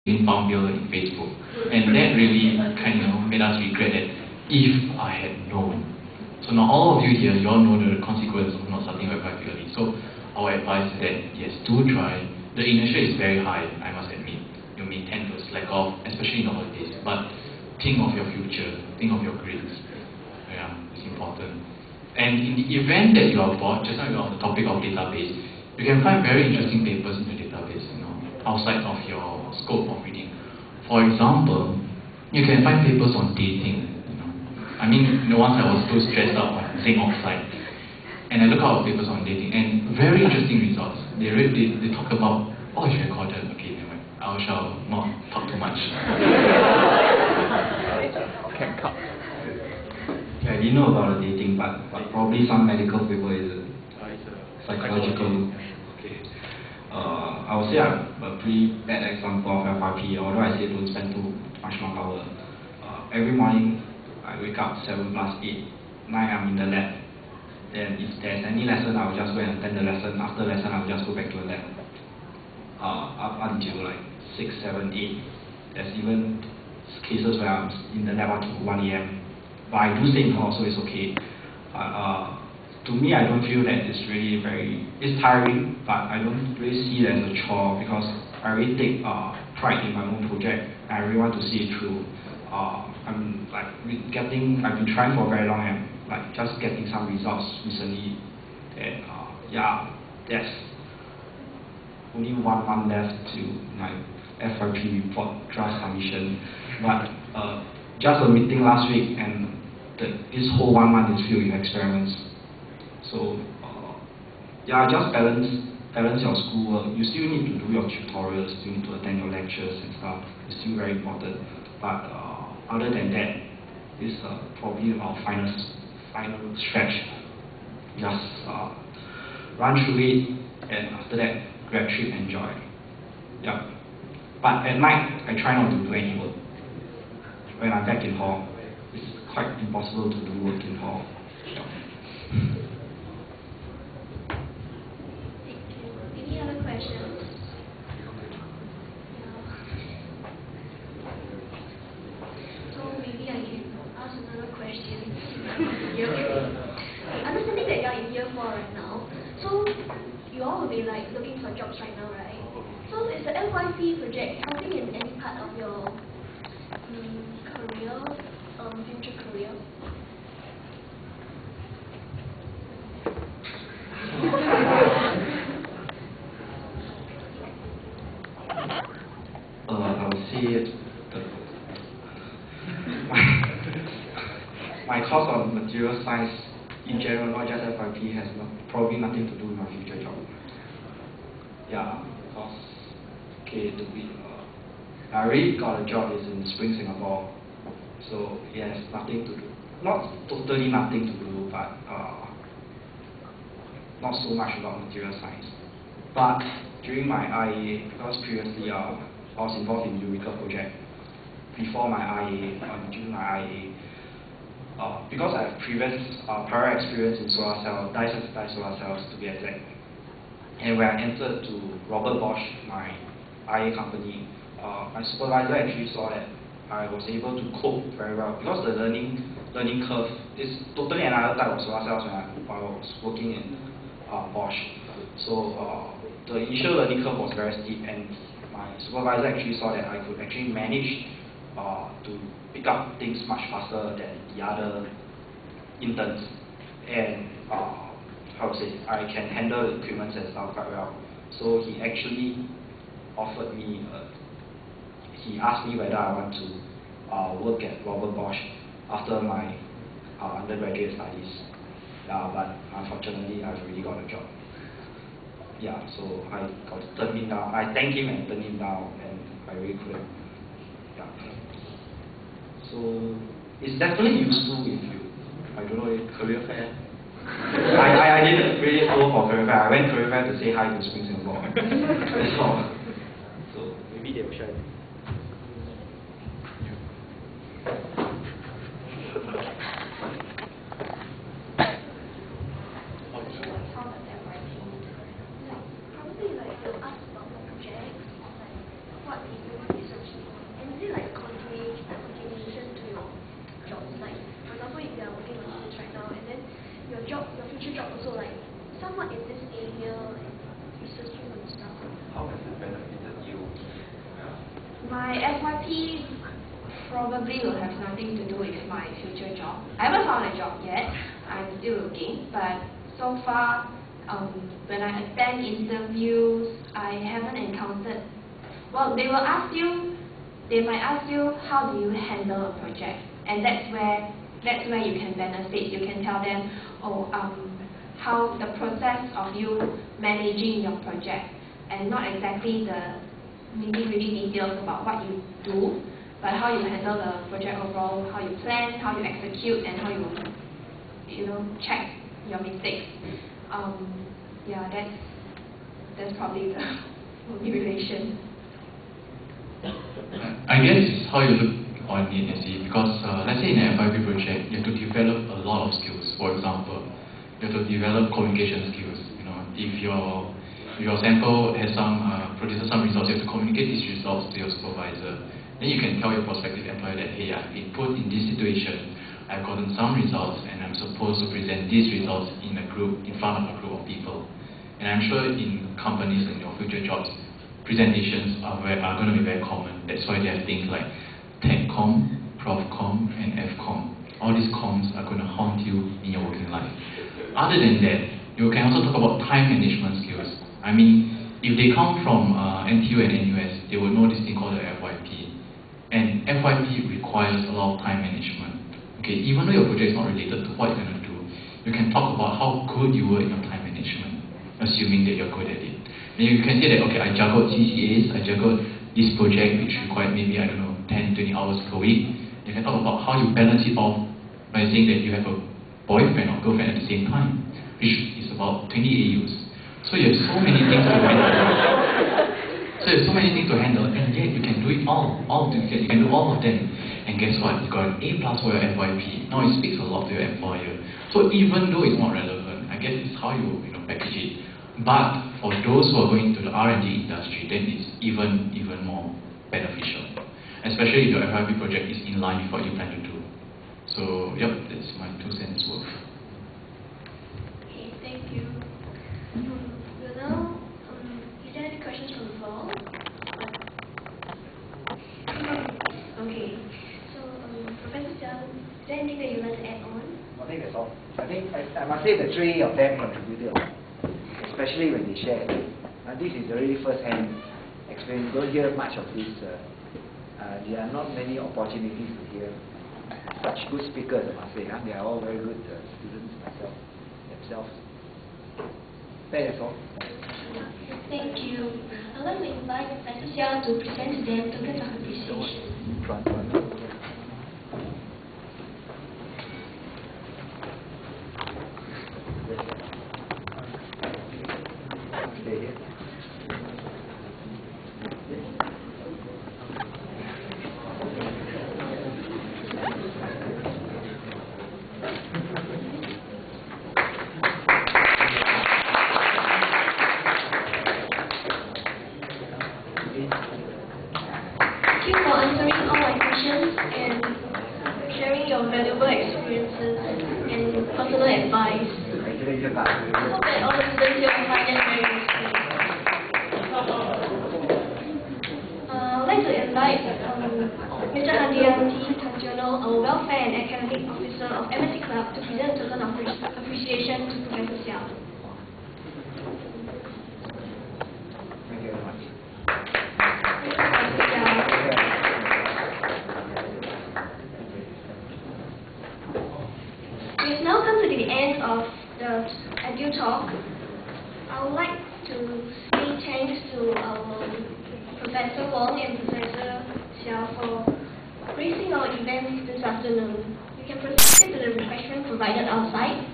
inbound mail in Facebook. And that really kind of made us regret that if I had known. So now all of you here, you all know the consequence of not starting your FYP early. So our advice is that yes, do try. The inertia is very high, I must admit. You may tend to slack off, especially in the holidays. But think of your future, think of your grades. Yeah, it's important. And in the event that you are bored, just now we are on the topic of database, you can find very interesting papers in the database, outside of your scope of reading. For example, you can find papers on dating. I mean, once I was too stressed out on zinc oxide, and I look out papers on dating, and very interesting results. They talk about, oh, it's recorded. Okay, never mind. I shall not talk too much. Can cut. Yeah, I didn't know about the dating, but probably some medical paper is psychological. Okay. I would say I'm a pretty bad example of FYP, although I say don't spend too much long hour. Every morning, I wake up 7 plus 8, 9 I'm in the lab. Then if there's any lesson, I will just go and attend the lesson. After lesson, I will just go back to the lab. Up until like 6, 7, 8. There's even cases where I'm in the lab until 1 AM. But I do stay in hall, so it's okay. To me, I don't feel that it's really it's tiring, but I don't really see it as a chore because I really take pride in my own project and I really want to see it through. I've been trying for very long and like just getting some results recently. And there's only 1 month left to my FYP report draft submission. But just a meeting last week and this whole 1 month is filled with experiments. So just balance your schoolwork. You still need to do your tutorials, you need to attend your lectures and stuff. It's still very important. But other than that, it's probably our final stretch. Just run through it, and after that, grad trip, enjoy. Yeah. But at night, I try not to do any work. When I'm back in hall, it's quite impossible to do work in hall. Yeah. Any other questions? So maybe I can ask another question. Understanding that you are in year 4 right now, so you all will be like looking for jobs right now, right? So is the FYP project helping in any part of your career, future career? I would say my course on material science in general, not just FYP, has probably nothing to do with my future job. Yeah, because I already got a job is in Spring, Singapore, so it has nothing to do, not totally nothing to do, but not so much about material science. But during my IEA, because previously I was involved in Eureka project before my IEA, during my IEA, because I have prior experience in solar cells, dye-sensitized solar cells to be exact. And when I entered to Robert Bosch, my IA company, my supervisor actually saw that I was able to cope very well because the learning curve is totally another type of solar cells when I was working in Bosch. So the initial learning curve was very steep, and my supervisor actually saw that I could actually manage to pick up things much faster than the other interns, and I can handle the equipment and stuff quite well. So he actually offered me, he asked me whether I want to work at Robert Bosch after my undergraduate studies. But unfortunately, I've already got a job. Yeah, so I got turned him down. I thanked him and turned him down, and I really couldn't. Yeah. So it's definitely useful if you, I don't know, career fair. I didn't really go for career fair. I went career fair to say hi to Spring Singapore. That's all. So maybe they will share. Probably like they'll ask about the projects, like what people My FYP probably will have nothing to do with my future job. I haven't found a job yet. I'm still looking, but so far, when I attend interviews, I haven't encountered. Well, they might ask you, how do you handle a project, and that's where you can benefit. You can tell them, how the process of you managing your project, and not exactly the nitty-gritty details about what you do, but how you handle the project overall, how you plan, how you execute, and how you check your mistakes. Yeah, that's probably the motivation. I guess it's how you look on it, you see, because let's say in an FYP project, you have to develop a lot of skills. For example, you have to develop communication skills. If your sample has produces some results, you have to communicate these results to your supervisor. Then you can tell your prospective employer that, hey, I've been put in this situation, I've gotten some results, and I'm supposed to present these results in front of a group of people. And I'm sure in companies and your future jobs, presentations are going to be very common. That's why there are things like TechCom, ProfCom, and FCom. All these comms are going to haunt you in your working life. Other than that, you can also talk about time management skills. I mean, if they come from NTU and NUS, they will know this thing called the FYP. And FYP requires a lot of time management. Okay, even though your project is not related to what you're going to do, you can talk about how good you were in your time management, assuming that you're good at it. Then you can say that, okay, I juggled CCAs, I juggled this project which required maybe, 10, 20 hours per week. You can talk about how you balance it off by saying that you have a boyfriend or girlfriend at the same time, which is about 20 AUs. So you have so many things to handle. And yet you can do it all together. You can do all of them. And guess what? You got an A+ for your FYP. Now it speaks a lot to your employer. So even though it's not relevant, I guess it's how you package it. But for those who are going to the R&D industry, then it's even more beneficial. Especially if your FYP project is in line with what you plan to do. So, yep, that's my 2 cents worth. Okay, thank you. Well now, is there any questions from the floor? Okay, so Professor Jiang, is there anything that you'd like to add on? I think that's all. I must say the 3 of them contributed, especially when they shared. This is really first-hand experience. You don't hear much of this. There are not many opportunities to hear such good speakers, I must say. They are all very good students themselves. That is all. Thank you. I'd like to invite Professor Xiao to present to them tokens of appreciation. Stay here. Thank you for answering all my questions and sharing your valuable experiences and personal advice. I hope that all the students here will find them very useful. I'd like to invite Mr. Hadianti Tanjono, our Welfare and Academic Officer of MSE Club, to present a token of appreciation to Professor Xiao. Thank you very much. We have now come to the end of the Edu Talk. I would like to say thanks to our Professor Wong and Professor Xiao for gracing our event this afternoon. You can proceed to the refreshment provided outside.